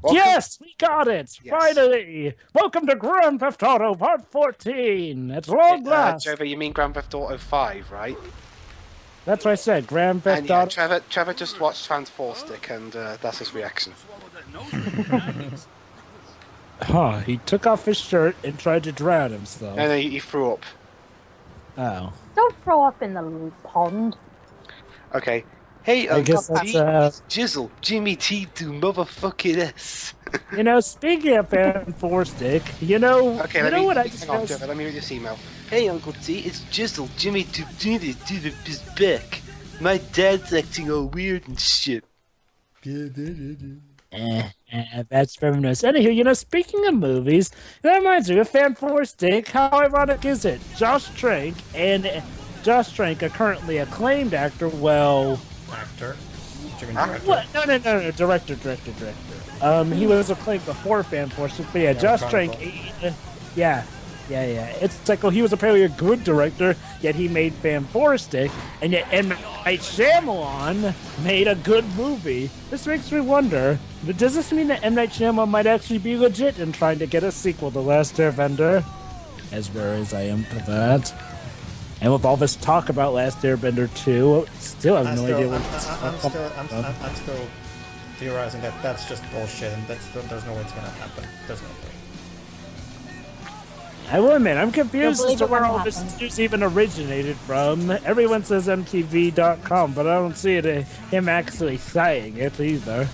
Yes, we got it! Yes. Finally! Welcome to Grand Theft Auto Part 14! At long last! Trevor, you mean Grand Theft Auto 5, right? That's what I said, Grand And Theft yeah, Auto... Trevor just watched Transform Stick, and that's his reaction. Huh, he took off his shirt and tried to drown himself. And then he threw up. Oh. Don't throw up in the pond. Okay. Hey, I guess T, that's, Jizzle, Jimmy T to motherfucking S. You know, speaking of Fan 4 Stick, you know what I just hang on, Trevor, let me read this email. Hey, Uncle T, it's Jizzle, Jimmy to his back. My dad's acting all weird and shit. That's very nice. Anywho, you know, speaking of movies, that reminds me of Fan 4 Stick. How ironic is it? Josh Trank, a currently acclaimed actor, Actor? What? No, director. He was acclaimed before Fan 4 Stick, but yeah, Josh Trank, yeah. It's like, well, he was apparently a good director, yet he made Fan 4 Stick, and yet M. Night Shyamalan made a good movie. This makes me wonder, but does this mean that M. Night Shyamalan might actually be legit in trying to get a sequel to Last Airbender? As rare as I am to that. And with all this talk about Last Airbender 2, still have no idea what I'm still theorizing that that's just bullshit, and there's no way it's gonna happen. There's no way. I will admit, I'm confused as to where all this news even originated from. Everyone says MTV.com, but I don't see him actually saying it either.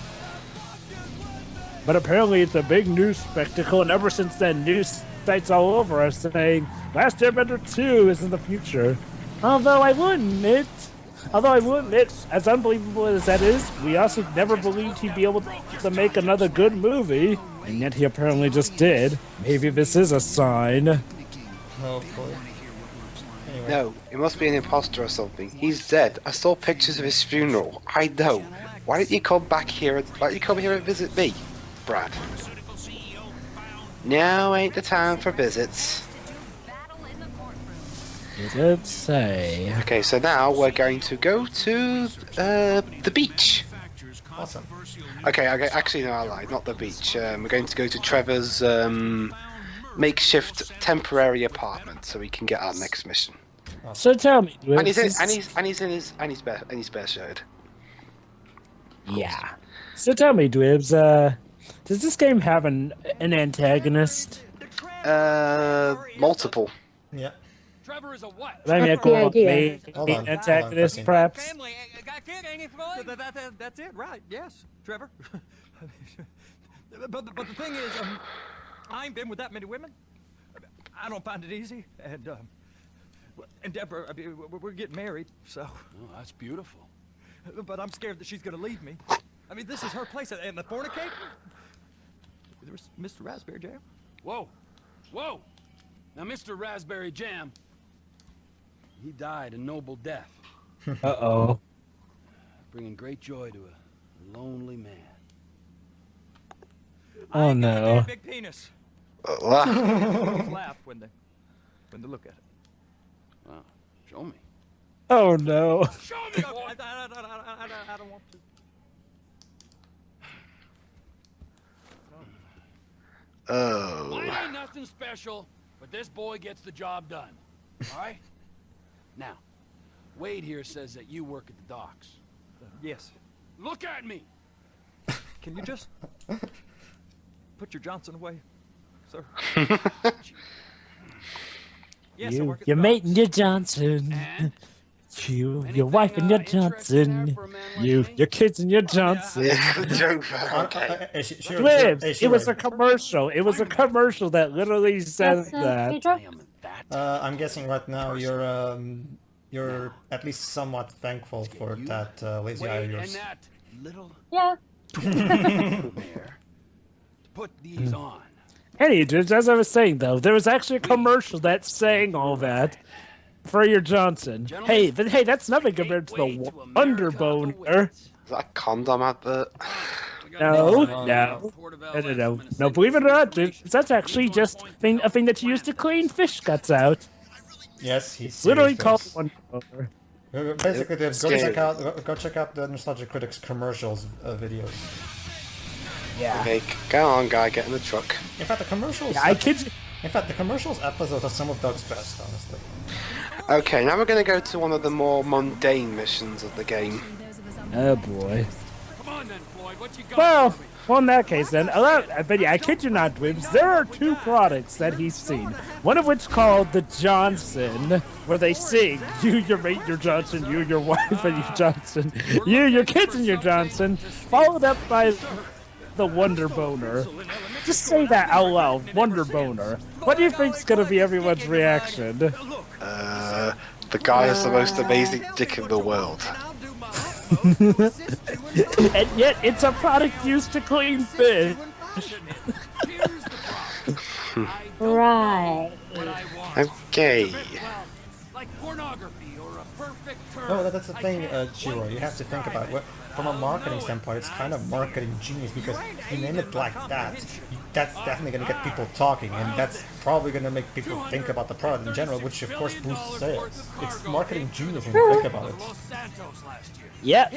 But apparently it's a big news spectacle, and ever since then, news sites all over are saying Last Airbender 2 is in the future. Although I will admit, as unbelievable as that is, we also never believed he'd be able to make another good movie. And yet he apparently just did. Maybe this is a sign. Hopefully. Anyway. No, it must be an imposter or something. He's dead. I saw pictures of his funeral. I know. Why don't you come back here? Why don't you come here and visit me, Brad? Now ain't the time for visits. You did say. Okay, so now we're going to go to the beach. Awesome. Okay, actually no, I lied. Not the beach. We're going to go to Trevor's makeshift temporary apartment, so we can get our next mission. So tell me, And he's in his bare shirt. Yeah. So tell me, Dwibs, does this game have an antagonist? Multiple. Yeah. Trevor is a what? I mean, That's the idea. main antagonist, perhaps? Family, that's it, right? Yes, Trevor. but the thing is, I ain't been with that many women. I don't find it easy, and Deborah, I mean, we're getting married, so. Oh, that's beautiful. But I'm scared that she's gonna leave me. I mean, this is her place, and the fornicate. There's Mr. Raspberry Jam. Whoa. Now, Mr. Raspberry Jam, he died a noble death. Uh-oh. Bringing great joy to a lonely man. Oh, no. Big penis. Wow. Always laugh when they look at it. Wow, show me. Oh, no. Show me. I don't want to. Oh. Mine ain't nothing special, but this boy gets the job done. All right? Now, Wade here says that you work at the docks. Yes. Look at me. Can you just put your Johnson away, sir? Yes, I work at the You're mating docks. your Johnson. And Your wife and your Johnson. Your kids and your Johnson. Yeah, joke. Okay. Dwibs, it was a commercial. It was a commercial that literally said that. Pedro? I'm guessing right now you're at least somewhat thankful for that lazy eye of Wade and yours. that little Yeah. there to put these on. Hey, dudes, as I was saying, though, there was actually a commercial that's saying all that for your Johnson. Hey, that's nothing compared to the Underboner. Is that a condom advert? No. No, believe it or not, dudes, that's actually just a thing that you use to clean fish guts out. Yes, he's Literally serious, called Dwibs. Underboner. Basically, Dwibs, go check out the Nostalgia Critics commercials videos. Yeah. Okay, go on, guy, get in the truck. In fact, the commercials. I kid you. In fact, the commercials episode are some of Doug's best, honestly. Okay, now we're gonna go to one of the more mundane missions of the game. Oh boy. Come on then, Floyd. What you got? Well, in that case then, but yeah, I kid you not, Dwibs, there are 2 products that he's seen. One of which called the Johnson, where they sing, you, your mate, your Johnson, you, your wife, and your Johnson, you, your kids, and your Johnson, followed up by the Wonder Boner. Just say that out loud, Wonder Boner. What do you think's gonna be everyone's reaction? The guy is the most amazing dick in the world. And yet, it's a product used to clean fish. Right. Okay. Like pornography or a perfect turn. No, that's the thing, Chiro. You have to think about it. From a marketing standpoint, it's kind of marketing genius because if you name it like that, that's definitely going to get people talking, and that's probably going to make people think about the product in general, which of course boosts sales. It's marketing genius when you think about it. Yep.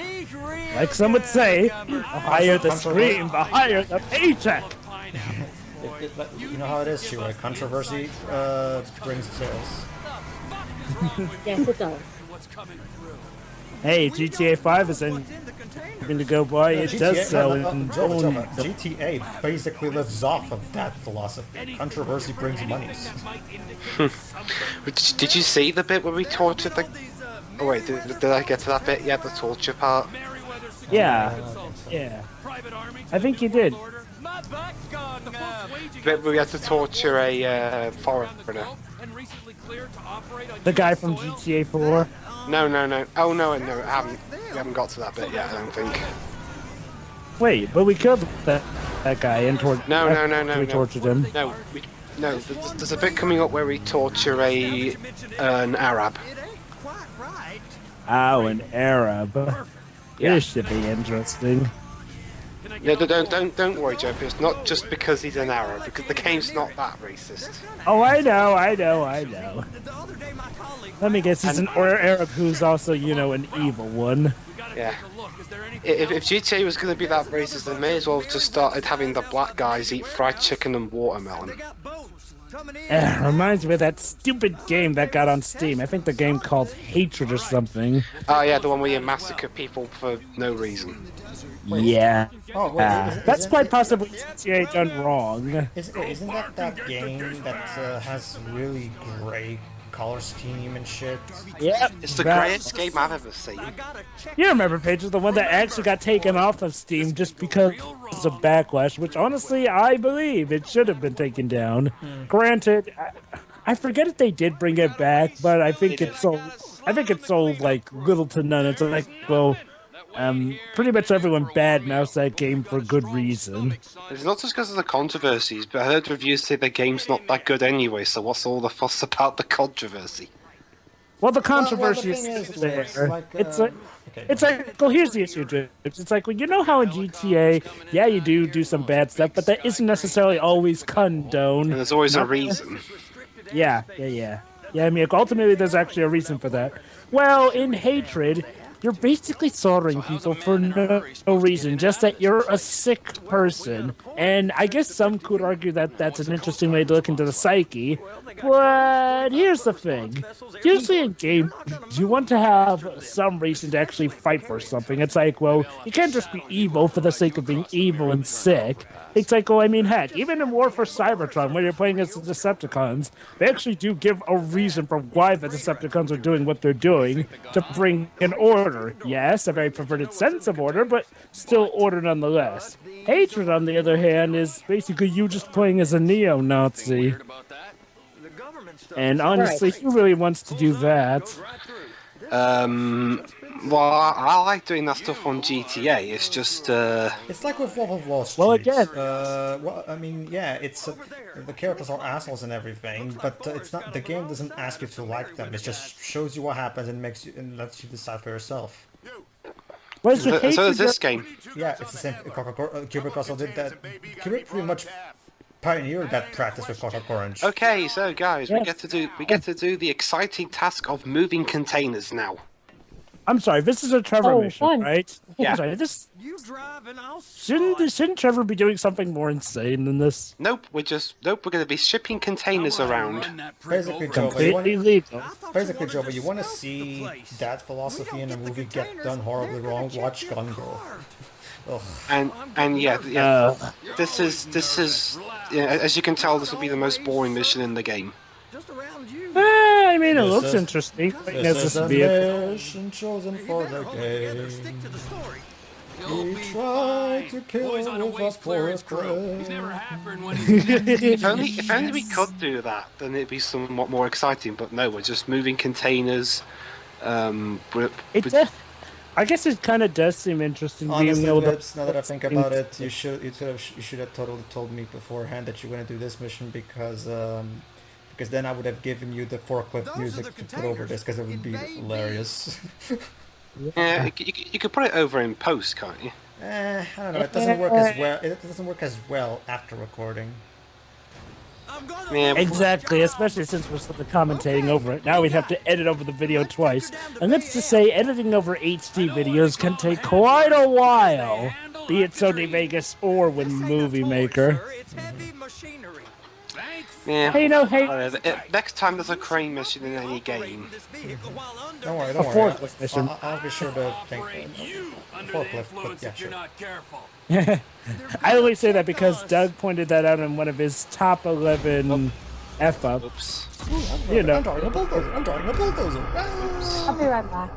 Like some would say, the higher the scream, the higher the paycheck. You know how it is, Chiro. Controversy brings sales. Yes, it does. Hey, GTA 5 is in to go by. It does sell in GTA basically lives off of that philosophy. Controversy brings monies. Did you see the bit where we tortured the... Oh wait, did I get to that bit yet? The torture part? Yeah. Yeah. I think you did. The bit where we had to torture a foreigner. The guy from GTA 4. No. Oh no, we haven't got to that bit yet, I don't think. Wait, but we killed that guy and tortured. No. We tortured him. No, there's a bit coming up where we torture an Arab. Oh, an Arab. Yeah. This should be interesting. No, don't worry, Joe. It's not just because he's an Arab, because the game's not that racist. Oh, I know. Let me guess, he's an Arab who's also, an evil one. Yeah. If GTA was going to be that racist, they may as well have just started having the black guys eat fried chicken and watermelon. Reminds me of that stupid game that got on Steam. I think the game called Hatred or something. Oh yeah, the one where you massacre people for no reason. Yeah. Oh, wait, that's quite possibly GTA done wrong. Isn't that game that has really great color scheme and shit? Yep. It's the greatest game I've ever seen. You remember, Paige, the one that actually got taken off of Steam just because of backlash, which honestly, I believe it should have been taken down. Granted, I forget if they did bring it back, but I think it sold like little to none. It's like, well, pretty much everyone badmouths that game for good reason. It's not just because of the controversies, but I heard reviews say the game's not that good anyway, so what's all the fuss about the controversy? Well, the controversy is there. It's like, well, here's the issue, Dwibs. It's like, well, you know how in GTA, yeah, you do some bad stuff, but that isn't necessarily always condoned. And there's always a reason. Yeah, I mean, ultimately, there's actually a reason for that. Well, in Hatred, you're basically slaughtering people for no reason, just that you're a sick person. And I guess some could argue that that's an interesting way to look into the psyche. But here's the thing. Usually in games, you want to have some reason to actually fight for something. It's like, well, you can't just be evil for the sake of being evil and sick. It's like, well, I mean, heck, even in War for Cybertron, when you're playing as the Decepticons, they actually do give a reason for why the Decepticons are doing what they're doing to bring an order. Yes, a very perverted sense of order, but still order nonetheless. Hatred, on the other hand, is basically you just playing as a neo-Nazi. And honestly, who really wants to do that? Well, I like doing that stuff on GTA. It's just, It's like with Wolf of Wall Street. Well, again... well, I mean, yeah, it's... the characters are assholes and everything, but it's not... The game doesn't ask you to like them. It just shows you what happens and makes you... and lets you decide for yourself. So is this game. Yeah, it's the same. Cubic also did that. Cubic pretty much pioneered that practice with Clockwork Orange. Okay, so guys, we get to do the exciting task of moving containers now. I'm sorry, this is a Trevor Oh, mission, fun. right? Yeah. I'm sorry, this You drive and I'll shouldn't Trevor be doing something more insane than this? Nope, we're going to be shipping containers around. Basically, Joe, but Completely legal. basically, Joe, but you want to see that philosophy in a movie get done horribly wrong? Watch Gun Girl. Ugh. And yeah. This is yeah, as you can tell, this will be the most boring mission in the game. just around you. I mean, it This looks is- interesting. This is a mission chosen for the Better stick game. to the story. He tried to kill Boys on a with a waste clearance crew. forklift. He's never happened when he's If only we could do that, then it'd be somewhat more exciting. But no, we're just moving containers. I guess it kind of does seem interesting Honestly, being able to. Dwibs, now that I think about it, you should have totally told me beforehand that you're gonna do this mission because then I would have given you the forklift Those are music the to put over this because it would be containers, hilarious. Yeah, you could put it over in post, can't you? I don't know. It doesn't work as well. It doesn't work as well after recording. I'm gonna Yeah. Exactly, especially since we're sort of commentating over it. Now we'd have to edit over the video twice. And let's just say editing over HD videos can take quite a while, be it Sony Vegas or with Movie Maker. It's heavy machinery. Yeah. Hey, Whatever. Next time there's a crane mission in any game. Don't worry, A don't worry. forklift mission. I'll be sure to think. under Forklift, the but influence yeah, if you're sure. not careful. I only say that because Doug pointed that out in one of his top 11 F-ups. Oops. You know. I'm driving a bulldozer. I'm driving a bulldozer. I'll be right back.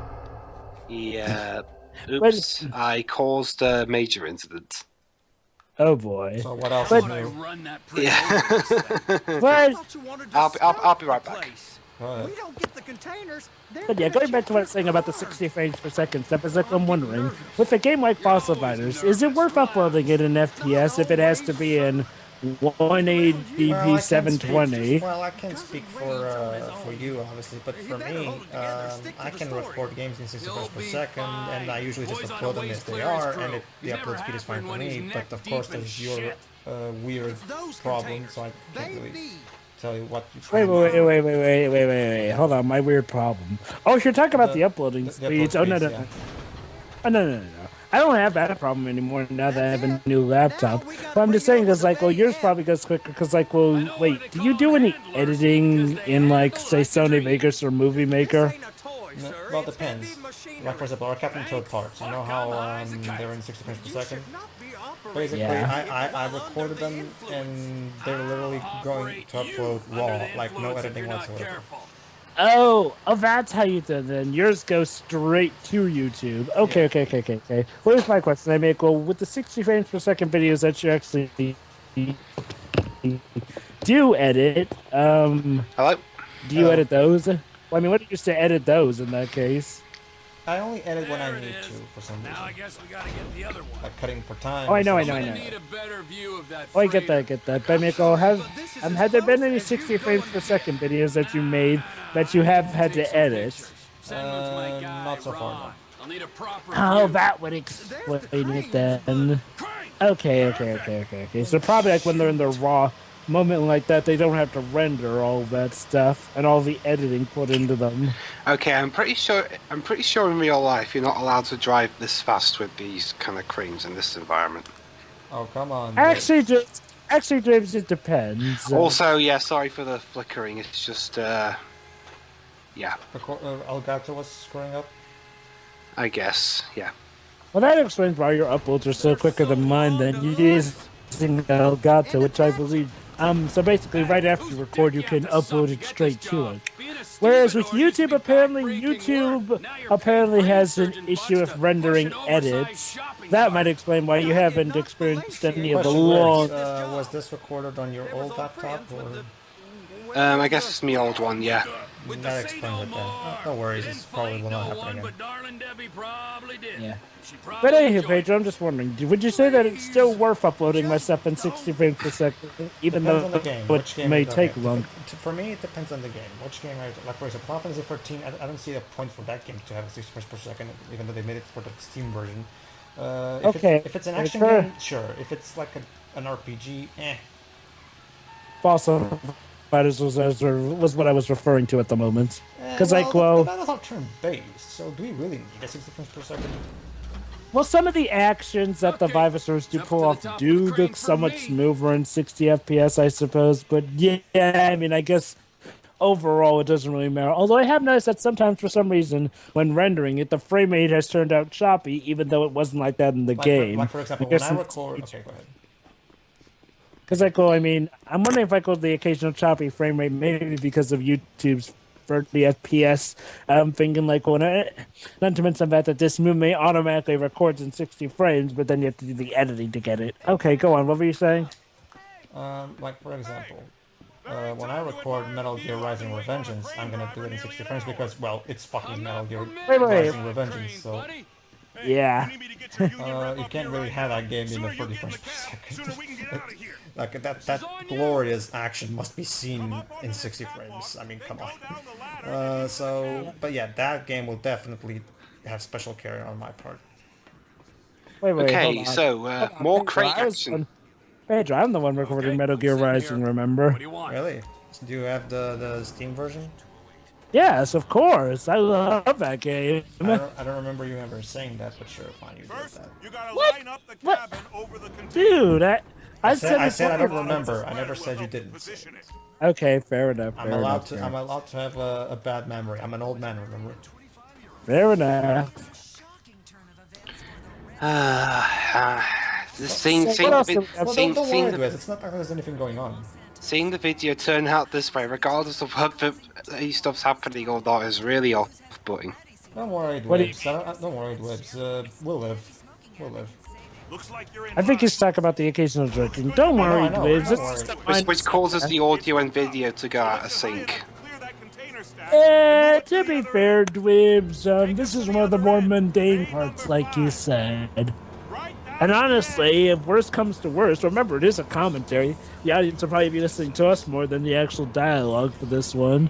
Yeah. Oops. I caused a major incident. Oh boy. So what else But- is I new? run that pretty Yeah. But, I'll be right back. Alright. We don't get the containers. but yeah, going back to what I was saying about the 60 frames per second stuff, is like I'm wondering, with a game like Fossil Fighters, is it worth uploading it in FPS if it has to be in 180p 720? Well, I can't speak for you, obviously, but for me, I can record games in 60 frames per second, and I usually just upload them as they are, and the upload speed is fine for me. But of course, there's your weird problem, so I can't really tell you what you. Wait. Hold on, my weird problem. Oh, you're talking about the uploading the speeds. upload Oh, no. speeds, yeah. Oh, no. I don't have that problem anymore now that I have a new laptop. But I'm just saying, because, like, well, yours probably goes quicker, because, like, well, wait, do you do any editing in, like, say, Sony Vegas or Movie Maker? No, well, it depends. Like, for example, our Captain Toad parts, you know how they're in 60 frames per second? Basically, Yeah. I recorded them, and they're literally going to upload raw, like no editing whatsoever. Oh, that's how you do it then. Yours goes straight to YouTube. Okay. Well, here's my question. I make, well, with the 60 frames per second videos that you actually do edit, Hello? do you edit those? Well, I mean, what do you say edit those in that case? I only edit when I need to, for some reason. Now I guess we gotta get the other one. Like cutting for time. Oh, I know. Need a better view of that. Oh, I get that. But I mean, oh, have there been any 60 frames per second videos that you made that you have had to edit? Send one to my guy, Not so far, Ron. no. I'll need a proper Oh, view. that would explain it then. Okay. So probably like when they're in the raw moment like that, they don't have to render all that stuff and all the editing put into them. Okay, I'm pretty sure in real life you're not allowed to drive this fast with these kind of cranes in this environment. Oh, come on. Actually, James, it depends. Also, yeah, sorry for the flickering. It's just, yeah, Elgato was screwing up. I guess, yeah. Well, that explains why your uploads are so quicker than mine. Then you using Elgato, which I believe. So basically, right after you record, you can upload it straight to it. Whereas with YouTube, apparently has an issue with rendering edits. That might explain why you haven't experienced any of the Question, long. was this recorded on your old laptop, or I guess it's my old one, yeah. that explains it then? Oh, no worries, it's probably will not happen again. But darling Debbie probably did. Yeah. She probably But anyway, enjoyed Pedro, I'm just wondering, would you say that it's still worth uploading my stuff in 60 frames per second, even Depends though on the game. it Which game? may okay, take long? For me, it depends on the game. Which game? Like for example, Final Fantasy 14. I don't see a point for that game to have 60 frames per second, even though they made it for the Steam version. If it's an action game, sure. If it's like an RPG, Fossil fighters was what I was referring to at the moment. Because well, like, the well, battles are turn-based, so do we really need a 60 frames per second? well, some of the actions that the Vivasors do pull off do look somewhat smoother in 60 FPS, I suppose. But yeah, I mean, I guess overall it doesn't really matter. Although I have noticed that sometimes, for some reason, when rendering it, the frame rate has turned out choppy, even though it wasn't like that in the game. For example, when I record... Okay, go ahead. Because like, well, I mean, I'm wondering if I go the occasional choppy frame rate, maybe because of YouTube's 30 FPS. I'm thinking like, well, not to mention the fact that this movie automatically records in 60 frames, but then you have to do the editing to get it. Okay, go on. What were you saying? Like for example, when I record Metal Gear Rising Revengeance, I'm gonna do it in 60 frames because, well, it's fucking Metal Gear Rising Revengeance, so... Yeah. You can't really have that game in the 30 frames per second. Like, that glorious action must be seen in 60 frames. I mean, come on. But yeah, that game will definitely have special care on my part. Wait, hold Okay, on. so more crate action. Pedro, I'm the one recording Metal Gear Rising, remember? What do you want? Really? Do you have the Steam version? Yes, of course. I love that game. I don't remember you ever saying that, but sure, fine, you did that. You gotta line up the cabin over the container. Dude, I said I don't remember. I never said you didn't. Okay, fair enough. I'm allowed to have a bad memory. I'm an old man, remember? Fair enough. Seeing It's the not like there's anything going on. Seeing the video turn out this way, regardless of whether stuff's happening or not, is really off-putting. Don't worry, Dwibs. Don't worry, Dwibs. We'll live. We'll live. Looks like you're in I think he's talking about the occasional drinking. Don't worry, Dwibs. Which causes the audio and video to go out of sync. To be fair, Dwibs, this is one of the more mundane parts, like you said. And honestly, if worst comes to worst, remember, it is a commentary. The audience will probably be listening to us more than the actual dialogue for this one.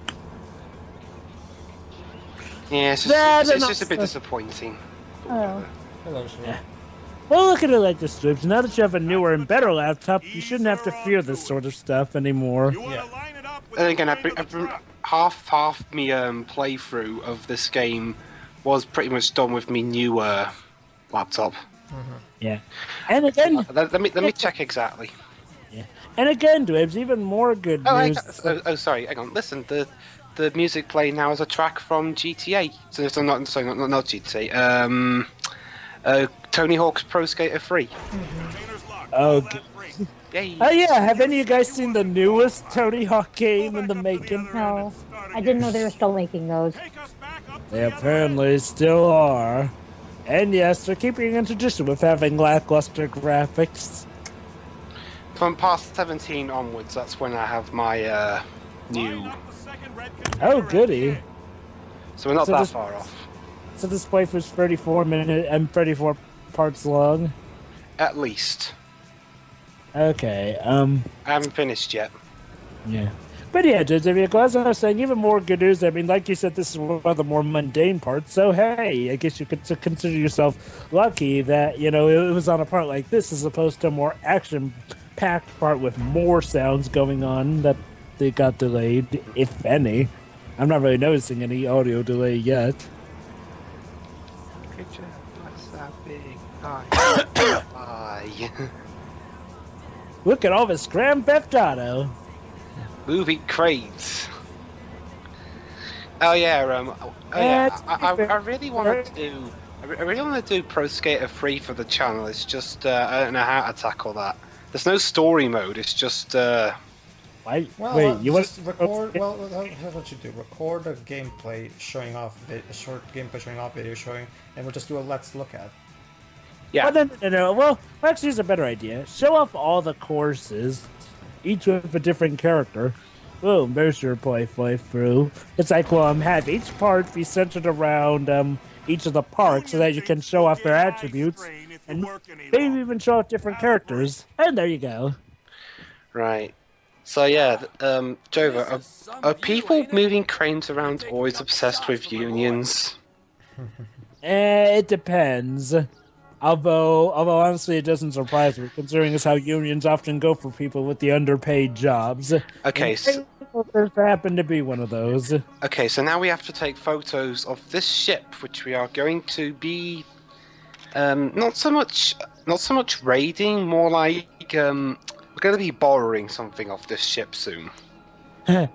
Yeah, it's just a bit disappointing. Oh. Hello, sir. Yeah. Well, look at it like this, Dwibs. Now that you have a newer and better laptop, you shouldn't have to fear this sort of stuff anymore. Yeah. And again, half me playthrough of this game was pretty much done with me new laptop. Yeah. And again... Let me check exactly. Yeah. And again, Dwibs, even more good news... Sorry, hang on. Listen, the music playing now is a track from GTA. So not GTA. Tony Hawk's Pro Skater 3. Oh, Yay. Oh yeah, have any of you guys seen the newest Tony Hawk game in the making? No. I didn't know they were still making those. They apparently still are. And yes, they're keeping in tradition with having lackluster graphics. From past 17 onwards, that's when I have my new... Oh, goody. So we're not that far off. So this playthrough's 34 minutes and 34 parts long? At least. Okay, I haven't finished yet. Yeah. But yeah, as I was saying, even more good news. I mean, like you said, this is one of the more mundane parts. So, hey, I guess you could consider yourself lucky that, it was on a part like this as opposed to a more action-packed part with more sounds going on that they got delayed, if any. I'm not really noticing any audio delay yet. Look at all this Grand Theft Auto. Movie crates. Oh yeah, I really want to do. I really want to do Pro Skater 3 for the channel. It's just I don't know how to tackle that. There's no story mode. It's just. Well, wait, you want to record? Well, here's what you do: record a gameplay showing off, a short gameplay showing off video showing, and we'll just do a let's look at. Yeah. Well, no. Well, actually, it's a better idea. Show off all the courses, each with a different character. Boom, there's your playthrough. It's like, have each part be centered around each of the parks so that you can show off their attributes and maybe even show off different characters. And there you go. Right. So yeah, Trevor, are people moving cranes around always obsessed with unions? It depends. Although honestly, it doesn't surprise me, considering as how unions often go for people with the underpaid jobs. Okay, Well, this happened to be one of those. Okay, so now we have to take photos of this ship, which we are going to be not so much raiding, more like we're going to be borrowing something off this ship soon. Hey,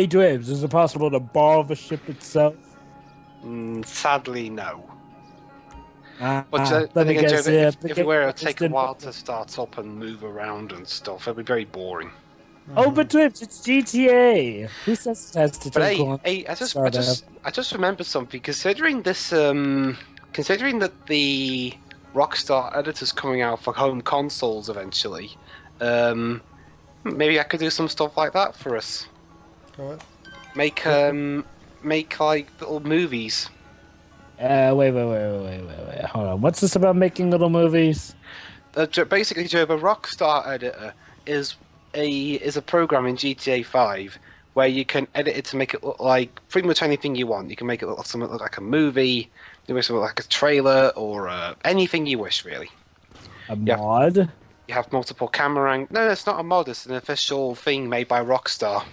Dwibs, is it possible to borrow the ship itself? Sadly, no. But But let then me again, guess. Joe, if we were, it would it's take a been- while to start up and move around and stuff. It'd be very boring. Oh, but Dwibs, it's GTA. Who says it has to But take long? hey, I start up? just remembered something. Considering this, considering that the Rockstar editor's coming out for home consoles eventually, maybe I could do some stuff like that for us. Go ahead. Make like little movies. Wait. Hold on. What's this about making little movies? Basically, Joe, the Rockstar editor is a program in GTA 5 where you can edit it to make it look like pretty much anything you want. You can make it look something like a movie, you make it look like a trailer, or anything you wish, really. A mod? You have multiple camera angles. No, it's not a mod. It's an official thing made by Rockstar.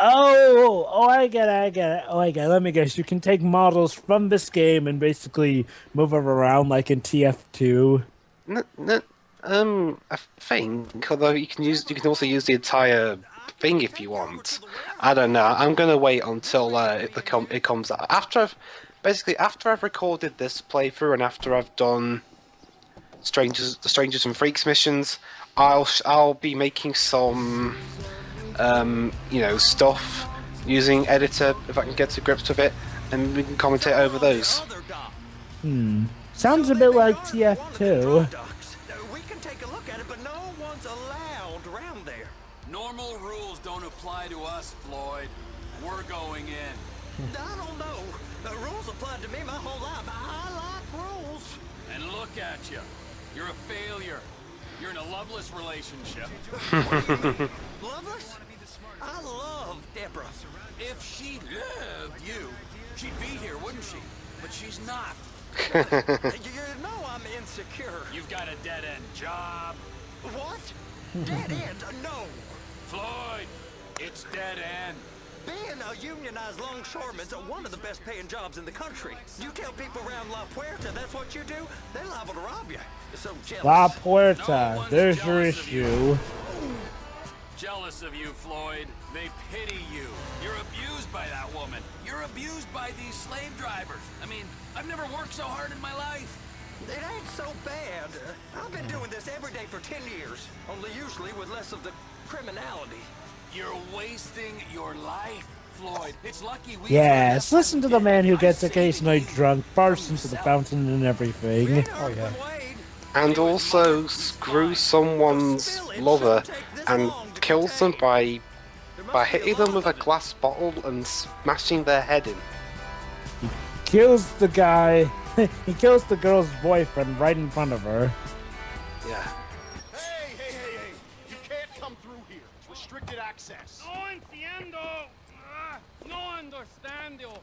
Oh, I get it. Let me guess. You can take models from this game and basically move them around like in TF2. I think. Although you can also use the entire thing if you want. I don't know. I'm gonna wait until it comes out. After I've recorded this playthrough and after I've done the Strangers and Freaks missions, I'll be making some stuff using editor if I can get to grips with it, and we can commentate over those. Sounds a bit like TF2. We can take a look at it, but no one's allowed around there. Normal rules don't apply to us, Floyd. We're going in. I don't know. The rules applied to me my whole life. I like rules. And look at you. You're a failure. You're in a loveless relationship. Loveless? I love Deborah. If she loved you, she'd be here, wouldn't she? But she's not. You know I'm insecure. You've got a dead-end job. What? Dead end? No. Floyd, it's dead end. Being a unionized longshoreman's one of the best paying jobs in the country. You tell people around La Puerta that's what you do, they're liable to rob you. You're so jealous. La Puerta, No one's there's your jealous of you. issue. Jealous of you, Floyd. They pity you. You're abused by that woman. You're abused by these slave drivers. I mean, I've never worked so hard in my life. It ain't so bad. I've been doing this every day for 10 years, only usually with less of the criminality. You're wasting your life, Floyd. It's lucky we... Yes, listen to the man who gets occasionally drunk, barsts into the fountain and everything. Oh, yeah. And also screw someone's lover and kills them by hitting them with a glass bottle and smashing their head in. Kills the guy. He kills the girl's boyfriend right in front of her. Yeah. Hey! You can't come through here. It's restricted access. No entiendo. No understando.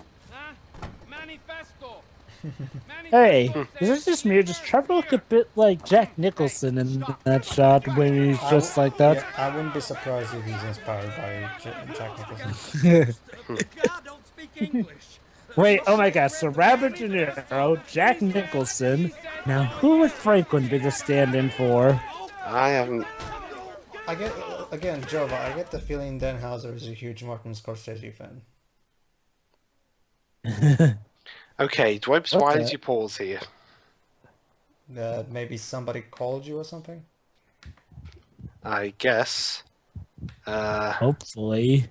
Manifesto. Hey, is this just me or does Trevor look a bit like Jack Nicholson in that shot when he's just like that? Yeah, I wouldn't be surprised if he's inspired by Jack Nicholson. God don't speak English. Wait, oh my gosh, so Robert De Niro, Jack Nicholson. Now, who would Franklin be the stand-in for? I haven't. I get, again, Jova, I get the feeling Dan Houser is a huge Martin Scorsese fan. Okay, Dwibs, why did you pause here? Maybe somebody called you or something? I guess. Hopefully.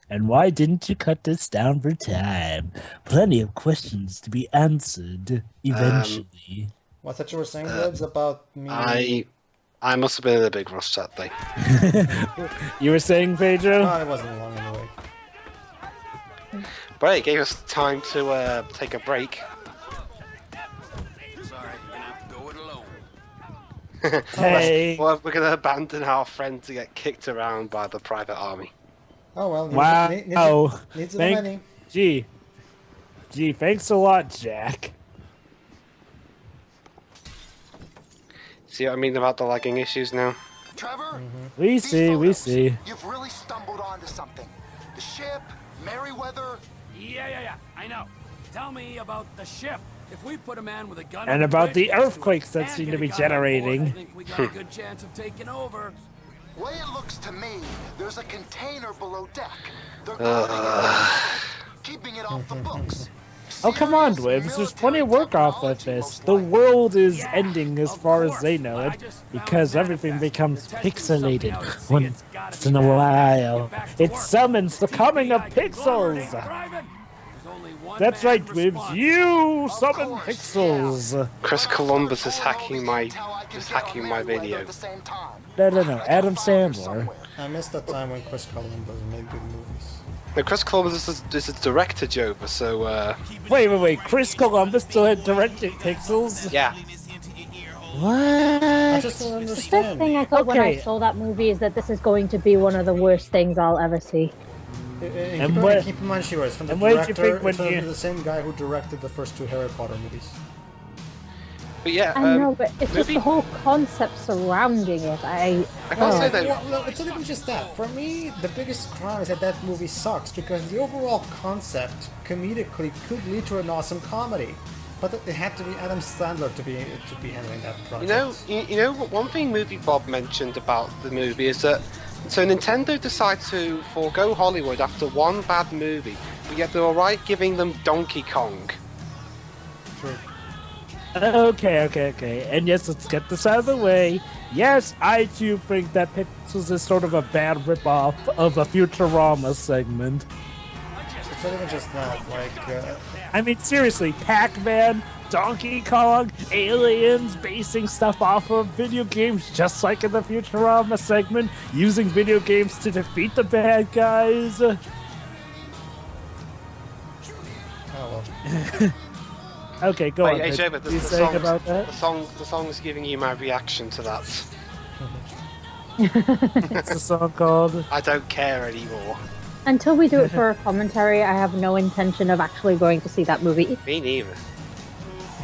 And why didn't you cut this down for time? Plenty of questions to be answered eventually. What's that you were saying, Lids, about me? I must have been in a big rush that day. You were saying, Pedro? No, it wasn't long anyway. But it gave us time to take a break. Sorry, you're gonna have to go it alone. Hey. Well, we're going to abandon our friend to get kicked around by the private army. Oh well, Wow. needs a many. Gee, thanks a lot, Jack. See what I mean about the lagging issues now? Trevor, We these see, we photos, see. You've really stumbled onto something. The ship, Merryweather. Yeah. I know. Tell me about the ship. If we put a man with a gun And on about bridge the next to earthquakes us that and seem get to a be guy on board, generating. I think we got a good chance of taking over. Way it looks to me, there's a container below deck. They're guarding it, keeping it off the books. Oh, come on, Dwibs. There's plenty of work off of this. The world is Yeah, ending as of far as course. they know I it, just found because a everything manifest. becomes They're testing something pixelated out at sea. once It's gotta in be a bad. while. Get back to It work. summons the coming of TPI conglomerate pixels. thriving. There's only one That's man right, Dwibs. responsible. You Of summon course, pixels. Chris When I Columbus started is pulling all hacking the my intel I can is get on hacking my Merryweather video. at the same time. No, I Adam gotta find her Sandler. somewhere. I missed the time when Chris Columbus made good movies. No, Chris Columbus is a director, Jover. So Wait. Chris Columbus still had directed pixels? yeah. I What? just don't The first understand. thing I thought when I Okay. saw that movie is that this is going to be one of the worst things I'll ever see. And what- keep in mind, Shiro, it's from the and what did you director, think when it's you- the same guy who directed the first two Harry Potter movies. But yeah, I know, but it's just movie- the whole concept surrounding it. I can't say that. Well, it's not even just that. For me, the biggest crime is that that movie sucks because the overall concept, comedically, could lead to an awesome comedy. But it had to be Adam Sandler to be handling that project. You know what? One thing Movie Bob mentioned about the movie is that so Nintendo decided to forego Hollywood after one bad movie, but yet they're alright giving them Donkey Kong. True. Okay. And yes, let's get this out of the way. Yes, I too think that Pixels is sort of a bad ripoff of a Futurama segment. It's not even just that. Like, I mean, seriously, Pac-Man, Donkey Kong, aliens basing stuff off of video games, just like in the Futurama segment, using video games to defeat the bad guys. oh well. Okay, go Wait, on. hey, Mitch. Joe, What but are you saying about that? the song's giving you my reaction to that. What's the song called? I don't care anymore. Until we do it for a commentary, I have no intention of actually going to see that movie. Me neither.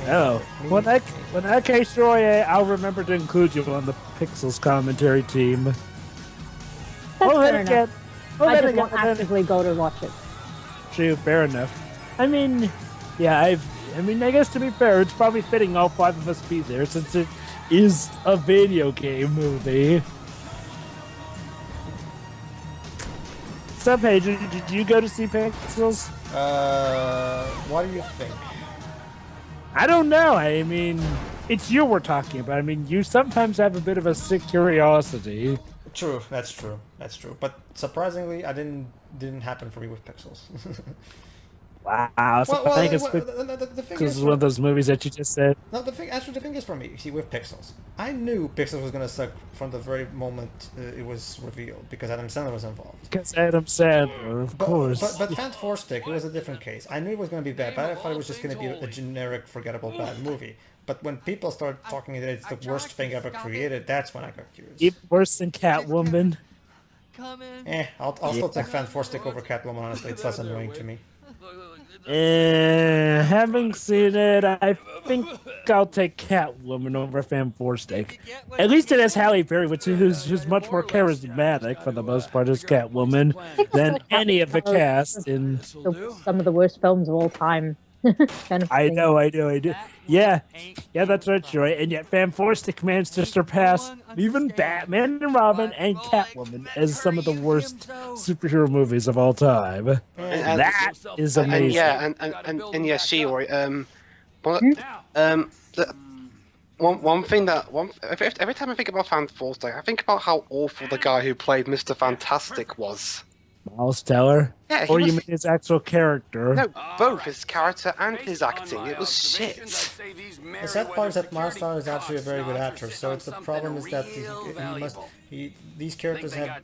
Oh, when that case, Roy, I'll remember to include you on the Pixels commentary team. That's Well, fair then enough. again, I just won't actively go to watch it. True, fair enough. I mean, yeah, I guess to be fair, it's probably fitting all five of us be there since it is a video game movie. So, Paige, did you go to see Pixels? What do you think? I don't know. I mean, it's you we're talking about. I mean, you sometimes have a bit of a sick curiosity. True, that's true. But surprisingly, didn't happen for me with Pixels. Wow, so I think it's the thing because is, it's one of those movies that you just said. no, the thing is for me, see, with Pixels, I knew Pixels was gonna suck from the very moment it was revealed because Adam Sandler was involved. Because Adam Sandler, of course. But Fan Four Stick, it was a different case. I knew it was gonna be bad, but I thought it was just gonna be a generic, forgettable bad movie. But when people start talking that it's the worst thing ever created, that's when I got curious. Even worse than Catwoman. I'll still take Fan Four Stick over Catwoman. Honestly, it's less annoying to me. Having seen it, I think I'll take Catwoman over Fan Four Stick. At least it has Halle Berry, who's much more charismatic for the most part as Catwoman than any of the cast in. Some of the worst films of all time. Kind of I thing. know. Yeah, that's right, Troy. And yet, Fan Four Stick managed to surpass even Batman and Robin and Catwoman as some of the worst superhero movies of all time. And- That is amazing. And yeah, She-Roy. One thing that every time I think about Fan Four Stick, I think about how awful the guy who played Mr. Fantastic was. Miles Teller? Yeah, he Or you was- mean his actual character? No, both his character and his acting. It was shit. The sad part is that Miles Teller is actually a very good actor, so it's the problem is that these characters have.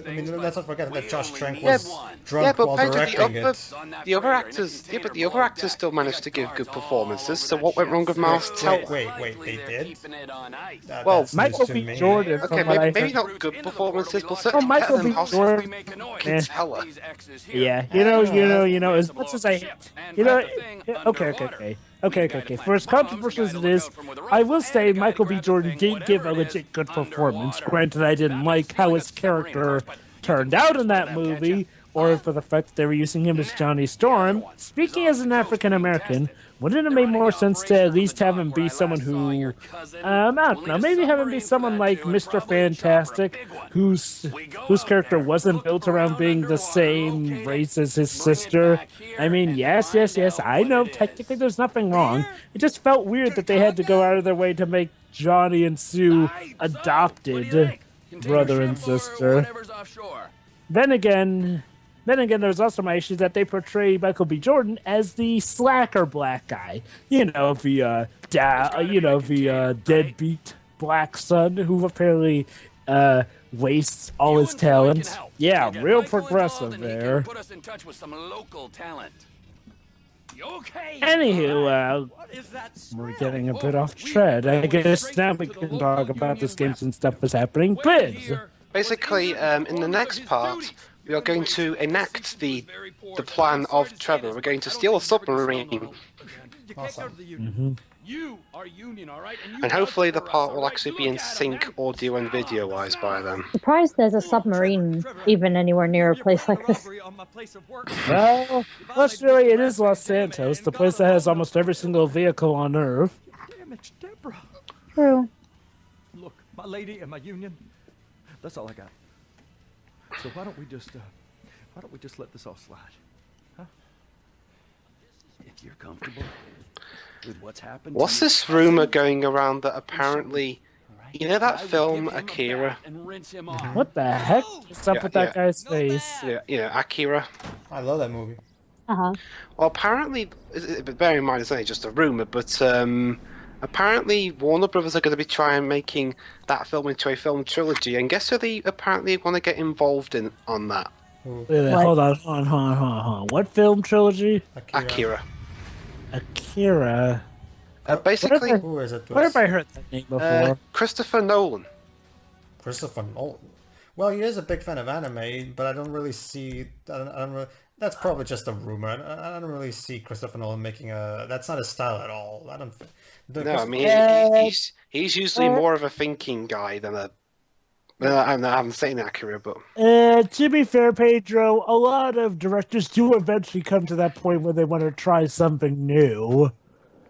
I mean, let's not forget that Josh Trank was drunk while directing it. The other actors still managed to give good performances. So what went wrong with Miles Teller? Wait, they did? Well, That's Michael news to B. me. Jordan. Okay, from what I maybe heard- not good performances, but Oh, certainly Michael better B. than Jordan. Teller. Yeah, as much as I, okay. Okay. For as controversial as it is, I will say Michael B. Jordan did give a legit good performance. Granted, I didn't like how his character turned out in that movie, or for the fact that they were using him as Johnny Storm. Speaking as an African American, wouldn't it make more sense to at least have him be someone who, I don't know, maybe have him be someone like Mr. Fantastic, whose character wasn't built around being the same race as his sister. I mean, yes, I know technically there's nothing wrong. It just felt weird that they had to go out of their way to make Johnny and Sue adopted brother and sister. Then again, there's also my issue that they portray Michael B. Jordan as the slacker black guy. The deadbeat black son who apparently wastes all his talent. Yeah, real progressive there. Put us in touch with some local talent. Anywho, we're getting a bit off track. I guess now we can talk about this game since stuff is happening. Dwibs! Basically, in the next part, we are going to enact the plan of Trevor. We're going to steal a submarine. Awesome. You are union, all right? And hopefully the part will actually be in sync audio and video-wise by then. Surprised there's a submarine even anywhere near a place like this. Well, really, it is Los Santos, the place that has almost every single vehicle on Earth. Damn it, Deborah. True. Look, my lady and my union, that's all I got. So why don't we just let this all slide? Huh? If you're comfortable with what's happened. What's this rumor going around that apparently, you know that film Akira? What the heck is up with that guy's face? Yeah, Akira. I love that movie. Uh-huh. Well, apparently, bear in mind it's only just a rumor, but apparently Warner Brothers are going to be trying making that film into a film trilogy, and guess who they apparently want to get involved in on that? Hold on. What film trilogy? Akira. Akira. Basically, Who is it? Where have I heard that name before? Christopher Nolan. Christopher Nolan. Well, he is a big fan of anime, but I don't really see. I don't really, that's probably just a rumor. I don't really see Christopher Nolan making a. That's not his style at all. I don't. No, I mean he's usually more of a thinking guy than a. I'm saying Akira, but to be fair, Pedro, a lot of directors do eventually come to that point where they want to try something new.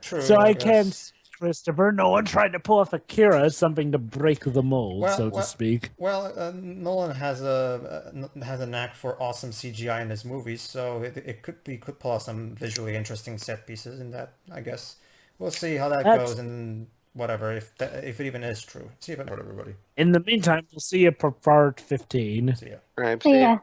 True. So I can see Christopher Nolan tried to pull off Akira as something to break the mold, so to speak. Well, Nolan has a knack for awesome CGI in his movies, so it could pull off some visually interesting set pieces in that. I guess we'll see how that goes and. Whatever, if it even is true. See if it everybody. In the meantime, we'll see you for part 15. See ya. right, Yeah.